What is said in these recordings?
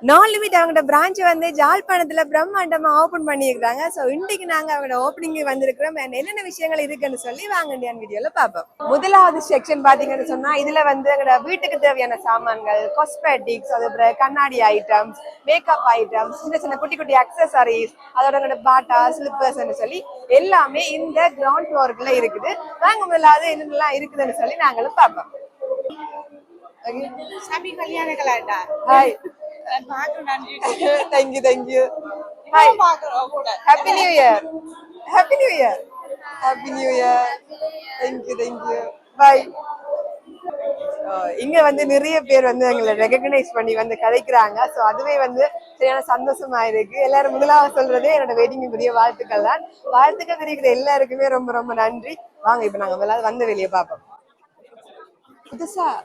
நான் லிமிட் அவங்களோட பிரான்ச் வந்து ஜாழ்ப்பாணத்துல பிரம்மாண்டமா ஓபன் பண்ணியிருக்காங்க. ஸோ இன்னைக்கு நாங்க அவங்களோட ஓப்பனிங் வந்திருக்கிறோம். என்னென்ன விஷயங்கள் இருக்குன்னு சொல்லி வாங்க வீடியோல பார்ப்போம். முதலாவது செக்ஷன் பாத்தீங்கன்னு சொன்னா இதுல வந்து எங்களோட வீட்டுக்கு தேவையான சாமான்கள், காஸ்மெட்டிக்ஸ், அதுக்கப்புறம் கண்ணாடி ஐட்டம்ஸ், மேக்கப் ஐட்டம்ஸ், சின்ன சின்ன குட்டி குட்டி அக்சசரிஸ், அதோட எங்களோட பாட்டா ஸ்லிப்பர்ஸ்ன்னு சொல்லி எல்லாமே இந்த கிரவுண்ட் ஃப்ளோருக்குள்ள இருக்குது. வாங்க முதலாவது என்னென்னலாம் இருக்குதுன்னு சொல்லி நாங்களும் பார்ப்போம். சாமி கல்யாண கலாண்டா. Hi. Thank you, thank you. Hi. Happy New Year. Happy New Year. Happy New Year. Thank you, thank you. Bye. இங்க வந்து நிறைய பேர் வந்து எங்களை ரெகக்னைஸ் பண்ணி வந்து கதைக்கிறாங்க. ஸோ அதுவே வந்து சரியான சந்தோஷமா இருக்கு. எல்லாரும் முதலாவது சொல்றதே என்னோட வெட்டிங்குரிய வாழ்த்துக்கள் தான். வாழ்த்துக்கள் தெரிவிக்கிற எல்லாருக்குமே ரொம்ப ரொம்ப நன்றி. வாங்க இப்ப நாங்க முதலாவது வந்து வெளியே பார்ப்போம்.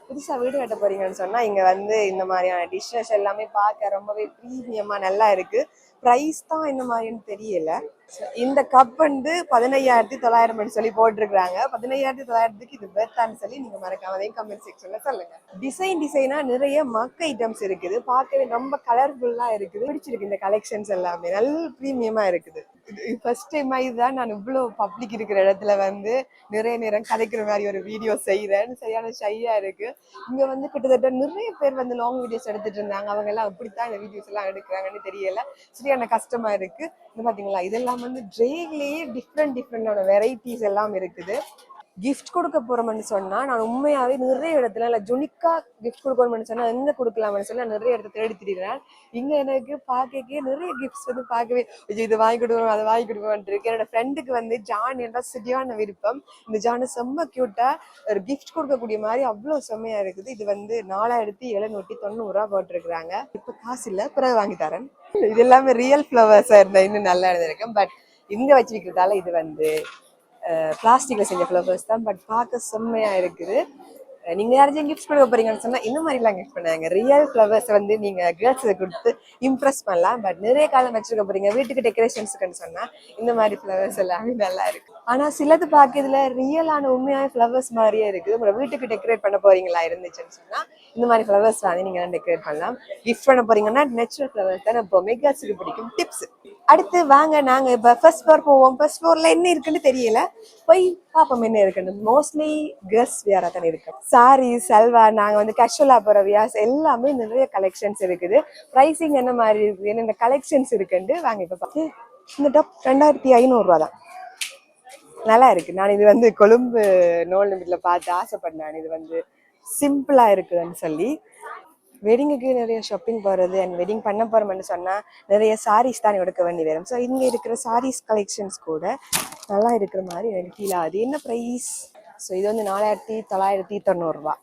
புதுசா வீடு கட்ட போறீங்கன்னு சொன்னா இங்க வந்து இந்த மாதிரியான டிஷ்ஷஸ் எல்லாமே பார்க்க ரொம்பவே ப்ரீமியமா நல்லா இருக்கு. பிரைஸ் தான் இந்த மாதிரின்னு தெரியல. இந்த கப் வந்து 15,900 சொல்லி போட்டிருக்காங்க. 15,900 இது பெர்த்தான்னு சொல்லி நீங்க மறக்காம அதையும் கமெண்ட் செக்ஷன்ல சொல்லுங்க. டிசைனா நிறைய மக் ஐட்டம்ஸ் இருக்குது. பார்க்கவே ரொம்ப கலர்ஃபுல்லா இருக்குது. பிடிச்சிருக்கு இந்த கலெக்ஷன்ஸ் எல்லாமே நல்ல ப்ரீமியமா இருக்குது. ஃபர்ஸ்ட் டைம் இதுதான் நான் இவ்வளவு பப்ளிக் இருக்கிற இடத்துல வந்து நிறைய நேரம் கதைக்கிற மாதிரி ஒரு வீடியோ செய்யறேன். சரியான ஷையா இருக்கு. இங்க வந்து கிட்டத்தட்ட நிறைய பேர் வந்து லாங் வீடியோஸ் எடுத்துட்டு இருந்தாங்க. அவங்க எல்லாம் எப்படித்தான் இந்த வீடியோஸ் எல்லாம் எடுக்கிறாங்கன்னு தெரியல. சரியான கஷ்டமா இருக்கு. இது பாத்தீங்களா, இதெல்லாம் வந்து ட்ரேலயே டிஃப்ரெண்டான வெரைட்டிஸ் எல்லாம் இருக்குது. கிஃப்ட் கொடுக்க போறோம்னு சொன்னா நான் உண்மையாவே நிறைய இடத்துல இல்ல ஜுனிக்கா கிஃப்ட் கொடுக்கணும்னு சொன்னா எங்க கொடுக்கலாம்னு சொல்லி நான் நிறைய இடத்துல தேடி திரிகிறேன். இங்க எனக்கு பார்க்க நிறைய கிஃப்ட்ஸ் வந்து பார்க்கவே இது வாங்கி கொடுக்கணும் அதை வாங்கி கொடுக்கணும் இருக்கு. என்னோட ஃப்ரெண்டுக்கு வந்து ஜான் என்ற சரியான விருப்பம். இந்த ஜானு செம்ம கியூட்டா ஒரு கிஃப்ட் கொடுக்கக்கூடிய மாதிரி அவ்வளவு செம்மையா இருக்குது. இது வந்து 4,790 போட்டிருக்கிறாங்க. இப்ப காசு இல்ல, பிறகு வாங்கி தரேன். இது எல்லாமே ரியல் ஃபிளவர்ஸா இருந்தா இன்னும் நல்லா இருந்திருக்கும். பட் இங்க வச்சிருக்கிறதால இது வந்து பிளாஸ்டிக்ல செஞ்ச ஃப்ளவர்ஸ் தான். பட் பார்க்க செம்மையா இருக்குது. நீங்க யாராச்சும் கிஃப்ட் கொடுக்க போறீங்கன்னு சொன்னா இந்த மாதிரி எல்லாம் கிஃப்ட் பண்ணாங்க. ரியல் ஃப்ளவர்ஸ் வந்து நீங்க கேர்ள்ஸ் கொடுத்து இம்ப்ரெஸ் பண்ணலாம். பட் நிறைய காலம் வச்சிருக்க போறீங்க வீட்டுக்கு டெக்கரேஷன்ஸ்க்குன்னு சொன்னா இந்த மாதிரி ஃப்ளவர்ஸ் எல்லாமே நல்லா இருக்கு. ஆனா சிலது பார்க்கறதுல ரியலான உண்மையான ஃப்ளவர்ஸ் மாதிரியே இருக்குது. உங்க வீட்டுக்கு டெக்கரேட் பண்ண போறீங்களா இருந்துச்சுன்னு சொன்னா இந்த மாதிரி ஃப்ளவர்ஸ் வாங்கி நீங்க டெக்கரேட் பண்ணலாம். கிஃப்ட் பண்ண போறீங்கன்னா நேச்சுரல் ஃப்ளவர்ஸ் தான் எப்பவுமே கேர்ள்ஸுக்கு பிடிக்கும். டிப்ஸ். அடுத்து வாங்க நாங்க இப்ப ஃபர்ஸ்ட் ஃப்ளோர் போவோம். ஃபர்ஸ்ட் ஃப்ளோர்ல என்ன இருக்குன்னு தெரியல, போய் பாப்போம் என்ன இருக்குன்னு. மோஸ்ட்லி கேர்ள்ஸ் வியரா தான் இருக்கு. சாரி சல்வார், நாங்க வந்து கேஷுவலா போற வியாஸ் எல்லாமே நிறைய கலெக்ஷன்ஸ் இருக்குது. பிரைசிங் என்ன மாதிரி இருக்கு, என்னென்ன கலெக்ஷன்ஸ் இருக்குன்னு வாங்க இப்ப பார்த்து. இந்த டாப் 2,500 தான். நல்லா இருக்கு. நான் இது வந்து கொழும்பு நோல் நிமிட்ல பார்த்து ஆசைப்பட்டேன். இது வந்து சிம்பிளா இருக்குதுன்னு சொல்லி. வெட்டிங்குக்கு நிறைய ஷாப்பிங் போகிறது அண்ட் வெட்டிங் பண்ண போகிறோம்னு சொன்னால் நிறைய சாரீஸ் தான் எடுக்க வேண்டி வரும். ஸோ இங்கே இருக்கிற சாரீஸ் கலெக்ஷன்ஸ் கூட நல்லா இருக்கிற மாதிரி எனக்கு ஃபீல் ஆகுது. என்ன ப்ரைஸ்? ஸோ இது வந்து 4,990.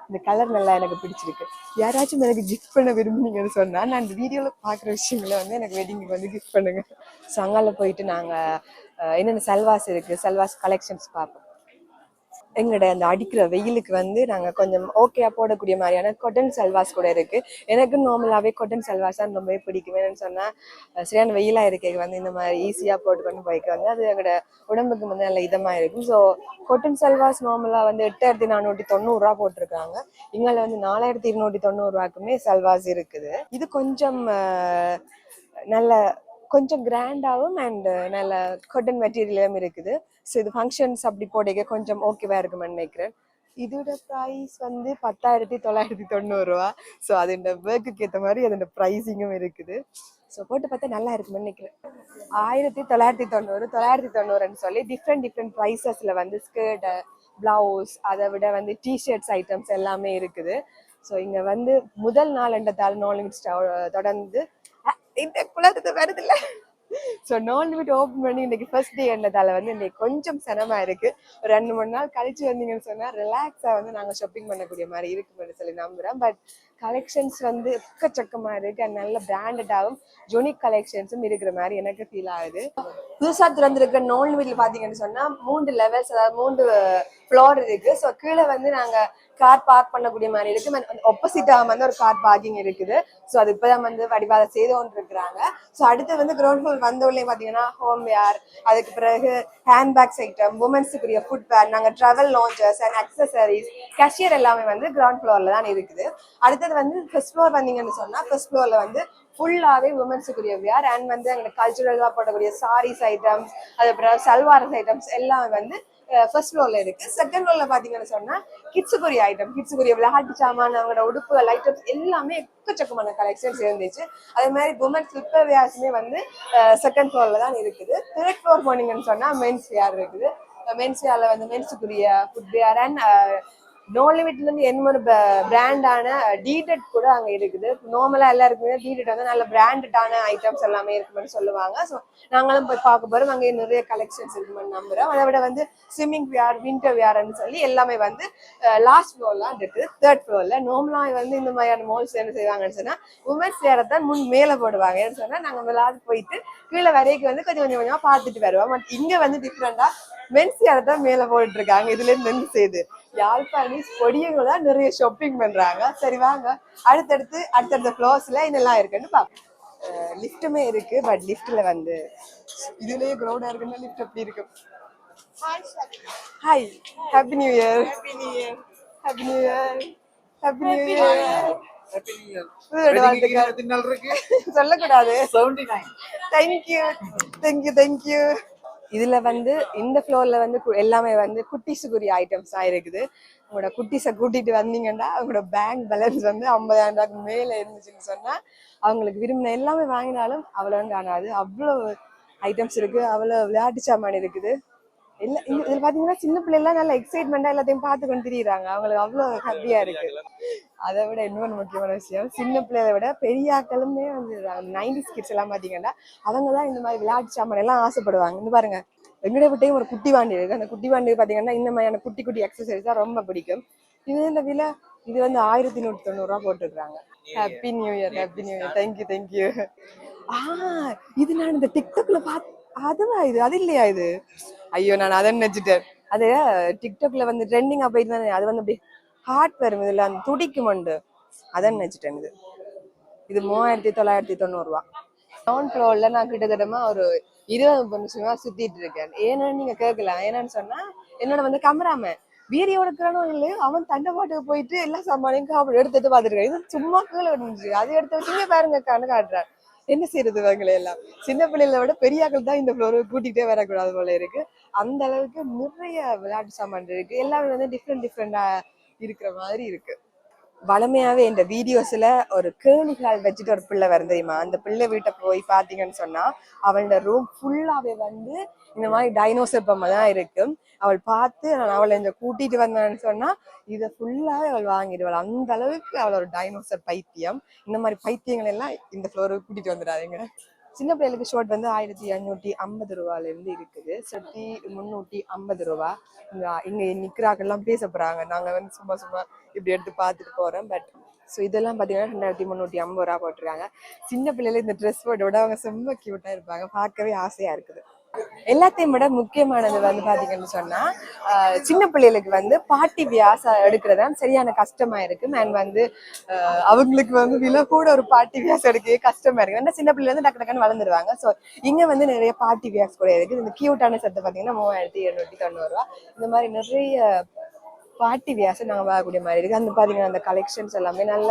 இந்த கலர் நல்லா எனக்கு பிடிச்சிருக்கு. யாராச்சும் எனக்கு கிஃப்ட் பண்ண விரும்புனீங்கன்னு சொன்னால் நான் இந்த வீடியோவில் பார்க்குற விஷயங்களை வந்து எனக்கு வெட்டிங்குக்கு வந்து கிஃப்ட் பண்ணுங்க. ஸோ அங்கால போயிட்டு நாங்கள் என்னென்ன சல்வாஸ் இருக்குது, சல்வாஸ் கலெக்ஷன்ஸ் பார்ப்போம். எங்களுடைய அந்த அடிக்கிற வெயிலுக்கு வந்து நாங்கள் கொஞ்சம் ஓகேயா போடக்கூடிய மாதிரியான கொட்டன் சல்வாஸ் கூட இருக்கு. எனக்கு நார்மலாகவே கொட்டன் சல்வாஸ் தான் ரொம்பவே பிடிக்கும். என்னன்னு சொன்னால் சரியான வெயிலாக இருக்க வந்து இந்த மாதிரி ஈஸியாக போட்டுக்கொண்டு போய்க்கு வந்து அது எங்களோட உடம்புக்கு வந்து நல்ல இதமாக இருக்கும். ஸோ கொட்டன் சல்வாஸ் நார்மலாக வந்து 8,490 போட்டிருக்காங்க. இங்கே வந்து 4,290 சல்வாஸ் இருக்குது. இது கொஞ்சம் நல்ல கொஞ்சம் கிராண்டாகவும் அண்ட் நல்ல காட்டன் மெட்டீரியலும் இருக்குது. ஸோ இது ஃபங்க்ஷன்ஸ் அப்படி போடைக்க கொஞ்சம் ஓகேவா இருக்குமென்னு நினைக்கிறேன். இதோட ப்ரைஸ் வந்து 10,990. ஸோ அது இந்த ஒர்க்குக்கு ஏற்ற மாதிரி அதோட ப்ரைஸிங்கும் இருக்குது. ஸோ போட்டு பார்த்தா நல்லா இருக்குமென்னு நினைக்கிறேன். 1,990 990ன்னு சொல்லி டிஃப்ரெண்ட் ப்ரைஸஸில் வந்து ஸ்கர்ட், பிளவுஸ், அதை விட வந்து டிஷர்ட்ஸ் ஐட்டம்ஸ் எல்லாமே இருக்குது. ஸோ இங்கே வந்து முதல் நாள் நோ லிமிட்ஸ் தொடர்ந்து இந்த குளத்துக்கு வருது இல்ல. ஸோ நோ லிமிட் ஓப்பன் பண்ணி இன்னைக்கு ஃபர்ஸ்ட் டே என்னதால வந்து இன்னைக்கு கொஞ்சம் சிரமமா இருக்கு. ஒரு 2-3 நாள் கழிச்சு வந்தீங்கன்னு சொன்னா ரிலாக்ஸா வந்து நாங்க ஷாப்பிங் பண்ணக்கூடிய மாதிரி இருக்குன்னு சொல்லி நம்புறேன். பட் கலெக்ஷன்ஸ் வந்து எக்கச்சக்கமா இருக்கு. அண்ட் நல்ல பிராண்டடாகவும் யூனிக் கலெக்ஷன்ஸும் இருக்கிற மாதிரி எனக்கு ஃபீல் ஆகுது. புதுசா திறந்திருக்க நோ லிமிட்ல பாத்தீங்கன்னு சொன்னா 3 லெவல்ஸ், அதாவது 3 ஃப்ளோர் இருக்கு. ஸோ கீழே வந்து நாங்க கார் பார்க் பண்ணக்கூடிய மாதிரி இருக்கு. ஆப்போசிட்டா வந்து ஒரு கார் பார்க்கிங் இருக்குது. ஸோ அது இப்பதான் வந்து வடிவாத செய்து கொண்டு இருக்கிறாங்க. ஸோ அடுத்து வந்து கிரவுண்ட் ஃப்ளோர் வந்த உடனே பாத்தீங்கன்னா ஹோம் வேர், அதுக்கு பிறகு ஹேண்ட்பேக்ஸ் ஐட்டம், உமன்ஸுக்குரிய ஃபுட் வேர், நாங்க travel launchers and accessories, cashier எல்லாமே வந்து கிரவுண்ட் ஃப்ளோர்ல தான் இருக்குது. அடுத்து அடுத்தது வந்து ஃபர்ஸ்ட் ஃப்ளோர் வந்தீங்கன்னு சொன்னா ஃபர்ஸ்ட் ஃப்ளோர்ல வந்து ஃபுல்லாவே உமன்ஸுக்குரிய வியர் அண்ட் வந்து எங்க கல்ச்சுரலா போடக்கூடிய சாரீஸ் ஐட்டம்ஸ், அதுக்கப்புறம் சல்வாரஸ் ஐட்டம்ஸ் எல்லாம் வந்து ஃபர்ஸ்ட் ஃப்ளோர்ல இருக்கு. செகண்ட் ஃப்ளோர்ல பாத்தீங்கன்னு சொன்னா கிட்ஸுக்குரிய ஐட்டம், கிட்ஸுக்குரிய விளையாட்டு சாமான், அவங்களோட உடுப்புகள் ஐட்டம்ஸ் எல்லாமே எக்கச்சக்கமான கலெக்ஷன்ஸ் இருந்துச்சு. அதே மாதிரி உமன் ஸ்லிப்பர் வியர்ஸுமே வந்து செகண்ட் ஃப்ளோர்ல தான் இருக்குது. தேர்ட் ஃப்ளோர் போனீங்கன்னு சொன்னா மென்ஸ் வியர் இருக்குது. மென்ஸ் வியர்ல வந்து மென்ஸுக்குரிய ஃபுட் வியர் அண்ட் நோ லிமிட்ல இருந்து என்ன பிராண்டான டீடெட் கூட அங்க இருக்குது. நார்மலா எல்லாருக்குமே டீடெட் வந்து நல்ல பிராண்டடான ஐட்டம்ஸ் எல்லாமே இருக்குன்னு சொல்லுவாங்க. ஸோ நாங்களும் போய் பார்க்க போறோம். அங்கே நிறைய கலெக்ஷன்ஸ் இருக்குன்னு நம்புறோம். அதை விட வந்து ஸ்விம்மிங் வியர், வின்டர் வியர்ன்னு சொல்லி எல்லாமே வந்து லாஸ்ட் ஃப்ளோர்ல இருக்கு. தேர்ட் ஃப்ளோர்ல நார்மலா வந்து இந்த மாதிரியான மால்ஸ் என்ன செய்வாங்கன்னு சொன்னா உமன்ஸ் வியரை தான் மேல போடுவாங்க. ஏன்னு சொன்னா நாங்க விளையாட போயிட்டு கீழே வரைக்கும் வந்து கொஞ்சம் கொஞ்சம் கொஞ்சமா பார்த்துட்டு வருவோம். பட் இங்க வந்து டிஃப்ரெண்டா மென்ஸ் வியரை தான் மேல போட்டுட்டு இருக்காங்க. இதுல இருந்து என்ன செய்யுது யாழ்ப்பாணீஸ் பொடியவங்க தான் நிறைய ஷாப்பிங் பண்றாங்க. சரி வாங்க அடுத்தடுத்த ஃப்ளோர்ஸ்ல இதெல்லாம் இருக்குன்னு பாப்போம். லிஃப்ட்டுமே இருக்கு. பட் லிஃப்ட்ல வந்து இதுலயே க்ரௌடா இருக்குன்னா லிஃப்ட் எப்படி இருக்கும்? Hi, happy new year. Happy new year. Happy new year. Happy new year. சொல்லக்கூடாது. Thank you thank you thank you. இதுல வந்து இந்த ஃப்ளோர்ல வந்து எல்லாமே வந்து குட்டிஸுக்குரிய ஐட்டம்ஸ் தான் இருக்குது. உங்களோட குட்டிஸை கூட்டிட்டு வந்தீங்கன்னா அவங்களோட பேங்க் பேலன்ஸ் வந்து 50,000 மேல இருந்துச்சுன்னு சொன்னா அவங்களுக்கு விரும்பின எல்லாமே வாங்கினாலும் அவ்வளோன்னு காணாது. அவ்வளோ ஐட்டம்ஸ் இருக்கு, அவ்வளோ விளையாட்டு சாமான் இருக்குது. இல்ல இதுல பாத்தீங்கன்னா சின்ன பிள்ளைலாம் நல்ல எக்ஸைட்மெண்டா எல்லாத்தையும் பார்த்து கொண்டு திரியிறாங்க. அவங்களுக்கு அவ்வளவு ஹாப்பியா இருக்கு. அதை விட இன்னொன்று முக்கியமான விஷயம், சின்ன பிள்ளைகளை விட பெரியாக்களுமே வந்து 90s கிட்ஸ் எல்லாம் பாத்தீங்கன்னா அவங்கதான் இந்த மாதிரி விளையாட்டு சாமான் எல்லாம் ஆசைப்படுவாங்க. இந்த பாருங்க எங்கட விட்டையும் ஒரு குட்டி வாண்டி இருக்கு. அந்த குட்டி வாண்டி பாத்தீங்கன்னா இந்த மாதிரியான குட்டி குட்டி எக்ஸசைஸ் தான் ரொம்ப பிடிக்கும். இது இந்த விலை இது வந்து 1190 போட்டுருக்காங்க. Happy new year. Happy new year. Thank you thank you. இது நான் இந்த டிக்டாக்ல பார்த்து அதுவா இது அது இல்லையா இது? ஐயோ நான் அதை நினைச்சிட்டேன். அது டிக்டாக்ல வந்து ட்ரெண்டிங்கா போயிட்டு தானே அது வந்து அப்படி ஹார்ட் வரும் இதுல அந்த துடிக்கும் உண்டு. அதை நினைச்சிட்டேன். இது 3990. டவுன் ஃப்ளோர்ல நான் கிட்டத்தட்டமா ஒரு 20 நிமிஷமா சுத்திட்டு இருக்கேன். ஏன்னு நீங்க கேட்கலாம். ஏன்னு சொன்னா என்னோட வந்து கமராமேன் வீடியோ எடுக்கிறானோ இல்லையோ அவன் தண்டை பாட்டுக்கு போயிட்டு எல்லா சாமானையும் எடுத்துட்டு பாத்துருக்கான். இது சும்மா கீழே இருந்துச்சு. அது எடுத்து வச்சுங்க பாருங்க காட்டுறான். என்ன செய்யறது இவங்களை எல்லாம்? சின்ன பிள்ளைகளை விட பெரியாக்கள் தான் இந்த ஃப்ளோருக்கு கூட்டிகிட்டே வரக்கூடாது போல இருக்கு. அந்த அளவுக்கு நிறைய விளையாட்டு சாமான் இருக்கு. எல்லாமே வந்து டிஃப்ரெண்டா இருக்கிற மாதிரி இருக்கு. வளமையாவே இந்த வீடியோஸ்ல ஒரு கேர்லிகால் வச்சுட்டு ஒரு பிள்ளை வரும் தெரியுமா? அந்த பிள்ளை வீட்டை போய் பாத்தீங்கன்னு சொன்னா அவளோட ரூம் ஃபுல்லாவே வந்து இந்த மாதிரி டைனோசர் பொம்மை தான் இருக்கு. அவள் பார்த்து நான் அவளை இந்த கூட்டிட்டு வந்தேன்னு சொன்னா இதை ஃபுல்லாவே அவள் வாங்கிடுவாள். அந்த அளவுக்கு அவளோட டைனோசர் பைத்தியம். இந்த மாதிரி பைத்தியங்கள் எல்லாம் இந்த ஃப்ளோருக்கு கூட்டிட்டு வந்துடாதீங்க. சின்ன பிள்ளைகளுக்கு ஷோட் வந்து 1550 ரூபாயில இருந்து இருக்குது. 1350 ரூபா. இங்க நிக்கிறாக்கெல்லாம் பேச போறாங்க. நாங்க வந்து சும்மா இப்படி எடுத்து பார்த்துட்டு போறோம். பட் ஸோ இதெல்லாம் பார்த்தீங்கன்னா 2350 ரூபா போட்டிருக்காங்க. சின்ன பிள்ளைல இந்த ட்ரெஸ் போட்டு விட அவங்க ரொம்ப கியூட்டா இருப்பாங்க. பார்க்கவே ஆசையா இருக்குது. எல்லாத்தையும் விட முக்கியமானது வந்து பாத்தீங்கன்னு சொன்னா சின்ன பிள்ளைகளுக்கு வந்து பாட்டி வியாசம் எடுக்கிறதா சரியான கஷ்டமா இருக்கு. அண்ட் வந்து அவங்களுக்கு வந்து விலை கூட ஒரு பாட்டி வியாசம் எடுக்கவே கஷ்டமா இருக்கு. ஏன்னா சின்ன பிள்ளைல வந்து டக்கு டக்குன்னு வளர்ந்துருவாங்க. ஸோ இங்க வந்து நிறைய பாட்டி வியாஸ் கூட இருக்கு. இந்த கியூட்டான சட்டை பாத்தீங்கன்னா 3790 ரூபா. இந்த மாதிரி நிறைய பாட்டி வியாசம் நாங்க பார்க்கக்கூடிய மாதிரி இருக்கு. அந்த பாத்தீங்கன்னா அந்த கலெக்ஷன்ஸ் எல்லாமே நல்ல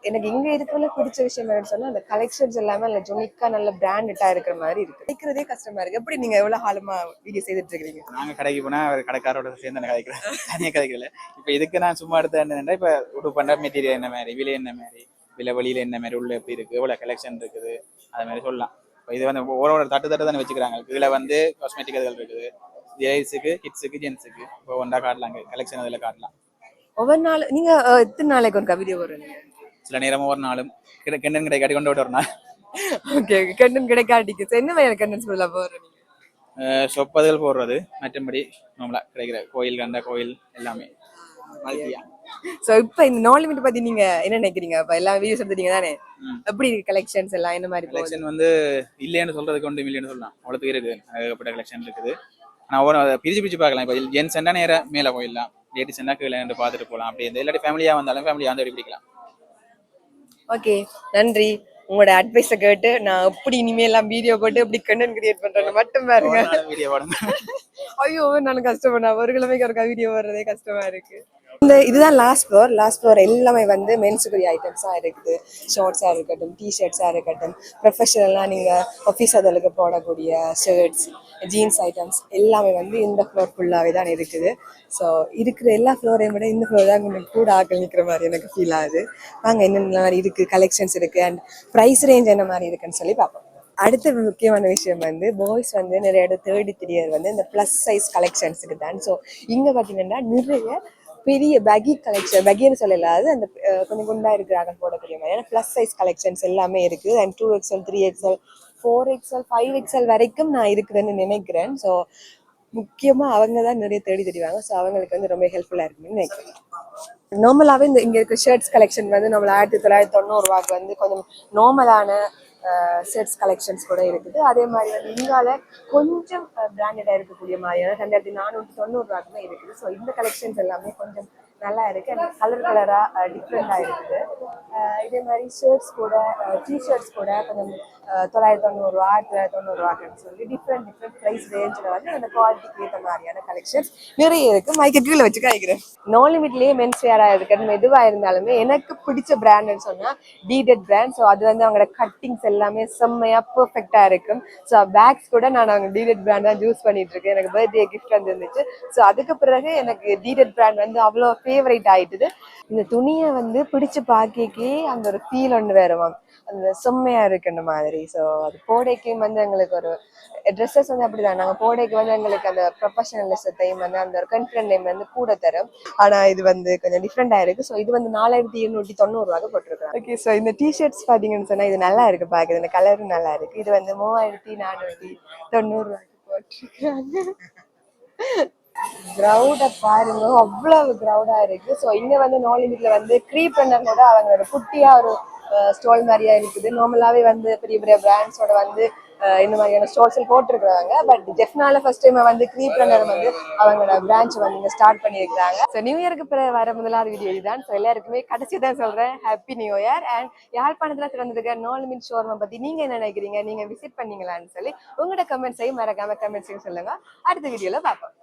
எனக்கு இங்க இருக்கிறதுல பிடிச்ச விஷயம் என்னன்னு சொன்னா அந்த கலெக்ஷன்ஸ் எல்லாமே நல்ல ஜொனிக்கா நல்ல பிராண்டடா இருக்கிற மாதிரி இருக்கு. கிடைக்கிறதே கஷ்டமா இருக்கு. எப்படி நீங்க எவ்வளவு காலமா வீடியோ செய்துட்டு இருக்கீங்க? நாங்க கடைக்கு போனா கடைக்காரோட சேர்ந்து கதைக்கிறேன். தனியா கதைக்கல. இப்ப இதுக்கு நான் சும்மா எடுத்த என்னன்னா இப்ப உடுப்பண்ட மெட்டீரியல் என்ன மாதிரி, விலை என்ன மாதிரி, விலை வழியில என்ன மாதிரி, உள்ள எப்படி இருக்கு, எவ்வளவு கலெக்ஷன் இருக்குது, அது மாதிரி சொல்லலாம். இப்போ இது வந்து ஒரு தட்டு தானே வச்சுக்கிறாங்க. இதுல வந்து காஸ்மெட்டிக் அதுகள் இருக்குது, ஜெயின்ஸுக்கு, கிட்ஸுக்கு, ஜென்ஸுக்கு. இப்போ ஒன்றா காட்டலாம், கலெக்ஷன் அதில் காட்டலாம். ஒவ்வொரு நாள் நீங்க எத்தனை நாளைக்கு ஒரு வீடியோ போடுறீங்க? சில நேரம் ஒவ்வொரு நாளும் கெண்டன் கிடைக்காட்டி கொண்டு விட்டு வரணும். ஓகே, கெண்டன் கிடைக்காட்டிக்கு என்ன மாதிரி கெண்டன் சொல்ல போடுறீங்க? சொப்பதுகள் போடுறது, மற்றபடி நம்மளா கிடைக்கிற கோயில் கண்ட கோயில் எல்லாமே. சோ இப்போ இந்த நோ லிமிட் பத்தி நீங்க என்ன நினைக்கிறீங்க? இப்ப எல்லா வீடியோஸ் எடுத்துட்டீங்க தானே, எப்படி கலெக்ஷன்ஸ் எல்லாம் என்ன மாதிரி? கலெக்ஷன் வந்து இல்லைன்னு சொல்றதுக்கு ஒன்று இல்லைன்னு சொல்லலாம். அவ்வளோத்துக்கு இருக்கு, ஏகப்பட்ட கலெக்ஷன் இருக்குது. ஆனால் ஒவ்வொரு பிரிச்சு பார்க்கலாம். இப்போ ஜென்ஸ் என்ன நேரம் மேலே போயிடலாம், லேடிஸ் என்ன கீழே பார்த்துட்டு போகலாம். அப்படி இல்லாட்டி ஃபேமிலியா வந்தாலும் ஃபேமிலியா வந்து பிடிக்கலாம். ஓகே, நன்றி. உங்களோட அட்வைஸை கேட்டு நான் எப்படி இனிமேலாம் வீடியோ போட்டு எப்படி கண்டென்ட் கிரியேட் பண்றேன்னு மட்டும் பாருங்க. வீடியோ போடுங்க. ஐயோ நான் கஷ்டப்படா ஒரு கிழமைக்கு ஒரு வீடியோ வர்றதே கஷ்டமா இருக்கு. இதுதான் லாஸ்ட் ஃப்ளோர் எல்லாமே வந்து மென்ஸுக்குரிய ஐட்டம்ஸாக இருக்குது. ஷார்ட்ஸாக இருக்கட்டும், டிஷர்ட்ஸாக இருக்கட்டும், ப்ரொஃபஷனலாக நீங்கள் ஆஃபீஸ் அதற்கு போடக்கூடிய ஷர்ட்ஸ், ஜீன்ஸ் ஐட்டம்ஸ் எல்லாமே வந்து இந்த ஃப்ளோர் ஃபுல்லாகவே தான் இருக்குது. ஸோ இருக்கிற எல்லா ஃப்ளோரையும் விட இந்த ஃப்ளோர் தான் கொஞ்சம் கூட ஆக்கள் நிற்கிற மாதிரி எனக்கு ஃபீல் ஆகுது. வாங்க என்னென்ன மாதிரி இருக்குது, கலெக்ஷன்ஸ் இருக்குது அண்ட் ப்ரைஸ் ரேஞ்ச் என்ன மாதிரி இருக்குன்னு சொல்லி பார்ப்போம். அடுத்த முக்கியமான விஷயம் வந்து பாய்ஸ் வந்து நிறைய இடம் தேடி தெரியறது வந்து இந்த ப்ளஸ் சைஸ் கலெக்ஷன்ஸுக்கு தான். ஸோ இங்கே பார்த்தீங்கன்னா நிறைய பெரிய பேகி கலெக்ஷன், பேகின்னு சொல்லலாது அந்த கொஞ்சம் குண்டா இருக்கிறாங்க போடக்கூடிய மாதிரி ஏன்னா ப்ளஸ் சைஸ் கலெக்ஷன்ஸ் எல்லாமே இருக்குது. And 2XL, 3XL, 4XL, 5XL வரைக்கும் நான் இருக்குதுன்னு நினைக்கிறேன். ஸோ முக்கியமாக அவங்க தான் நிறைய தேடி தெரிவாங்க. ஸோ அவங்களுக்கு வந்து ரொம்ப ஹெல்ப்ஃபுல்லாக இருக்குன்னு நினைக்கிறேன். நார்மலாகவே இங்கே இருக்க ஷர்ட்ஸ் கலெக்ஷன் வந்து நம்மள 1990 வந்து கொஞ்சம் நார்மலான ஷர்ட்ஸ் கலெக்ஷன்ஸ் கூட இருக்குது. அதே மாதிரி வந்து இங்கால கொஞ்சம் பிராண்டடாக இருக்கக்கூடிய மாதிரியான 2490 இருக்குது. ஸோ இந்த கலெக்ஷன்ஸ் எல்லாமே கொஞ்சம் நல்லா இருக்குது அண்ட் கலராக டிஃப்ரெண்ட்டாக இருக்குது. இதே மாதிரி ஷர்ட்ஸ் கூட, டிஷர்ட்ஸ் கூட கொஞ்சம் 990, 1990 சொல்லி டிஃப்ரெண்ட் ப்ரைஸ் ரேஞ்சில் வந்து அந்த குவாலிட்டிக்கு ஏற்ற மாதிரியான கலெக்ஷன்ஸ் நிறைய இருக்குது. மைக்க கீழே வச்சு காய்க்கிறேன். நோ லிமிட்லேயே மென்ஸ் வேராக இருக்கட்டும் எதுவாக இருந்தாலுமே எனக்கு பிடிச்ச பிராண்டுன்னு சொன்னால் டீடட் பிராண்ட். ஸோ அது வந்து அவங்களோட கட்டிங்ஸ் எல்லாமே செம்மையாக பர்ஃபெக்டாக இருக்கும். ஸோ பேக்ஸ் கூட நான் அவங்க டீடட் பிராண்ட் தான் யூஸ் பண்ணிட்டு இருக்கேன். எனக்கு பர்த்டே கிஃப்ட் வந்துருந்துச்சு. ஸோ அதுக்கு பிறகு எனக்கு டீடட் பிராண்ட் வந்து அவ்வளோ ஃபேவரட் ஆயிட்டுது. இந்த துணியை வந்து பிடிச்சு பார்க்கே அந்த ஒரு ஃபீல் ஒன்று வேறுவாங்க, அந்த செம்மையாக இருக்குன்ற மாதிரி. ஸோ அது போடைக்கும் வந்து எங்களுக்கு ஒரு ட்ரெஸ்ஸஸ் வந்து அப்படிதான், நாங்கள் போடைக்கு வந்து எங்களுக்கு அந்த ப்ரொஃபஷனலிசத்தையும் வந்து அந்த ஒரு கான்ஃபிடென்ட் வந்து கூட தரும். ஆனால் இது வந்து கொஞ்சம் டிஃப்ரெண்டாக இருக்குது. ஸோ இது வந்து 4290 போட்டிருக்கோம். ஓகே, ஸோ இந்த டிஷர்ட்ஸ் பார்த்தீங்கன்னு சொன்னால் இது நல்லா இருக்குது பார்க்குது, இந்த கலரும் நல்லா இருக்குது. இது வந்து 3490 போட்டிருக்காங்க. கிரௌட பாருங்க, அவ்வளவு கிரௌடா இருக்கு. ஸோ இங்க வந்து நோ லிமிட்ல வந்து க்ரீப் கூட அவங்களோட குட்டியா ஒரு ஸ்டால் மாதிரியா இருக்குது. நார்மலாவே வந்து பெரிய பெரிய பிராண்ட்ஸோட வந்து இந்த மாதிரியான ஸ்டால்ஸ் போட்டிருக்காங்க. பட் ஜெஃப்னால ஃபர்ஸ்ட் டைம் வந்து க்ரீப் ரன்னர் வந்து அவங்களோட பிரான்ச் வந்து இங்க ஸ்டார்ட் பண்ணியிருக்காங்க. ஸோ நியூ இயருக்கு பிறகு வர முதலாவது வீடியோ இதுதான். ஸோ எல்லாருக்குமே கடைசி தான் சொல்றேன், ஹாப்பி நியூ இயர். அண்ட் யாழ்ப்பாணத்துல திறந்திருக்க நோ லிமிட் ஷோரூமை பத்தி நீங்க என்ன நினைக்கிறீங்க, நீங்க விசிட் பண்ணீங்களான்னு சொல்லி உங்களோட கமெண்ட்ஸையும் மறக்காம கமெண்ட்ஸையும் சொல்லுங்க. அடுத்த வீடியோல பார்ப்போம்.